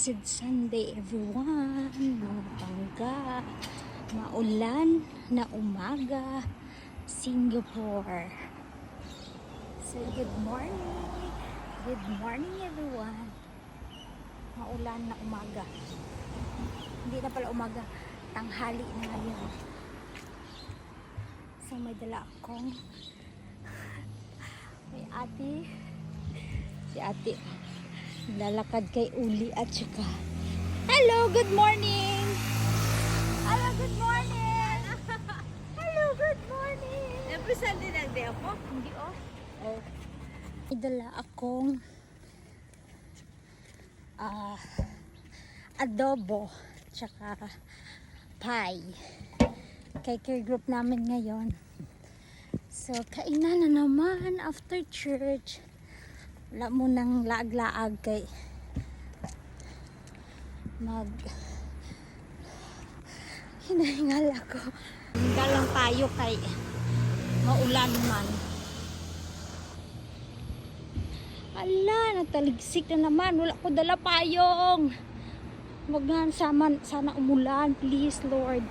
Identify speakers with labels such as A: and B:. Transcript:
A: Blessed Sunday everyone, mga bangga, maulan na umaga, Singapore. So good morning everyone. Maulan na umaga. Hindi na pala umaga, tanghali na ngayon. So may dala akong may ate, si ate lalakad kay uli at saka hello, good morning. Hello, good morning. Hello, good morning.
B: Every Sunday lang di ako?
A: Hindi oh. May dala akong adobo tsaka pie kay care group namin ngayon. So kainan na naman after church. Wala mo nang laag-laag kay hinahingal ako. Dalang tayo kay maulan man. Ala, nataligsik na naman. Wala ko dala payong. Wag na sana umulan, please Lord.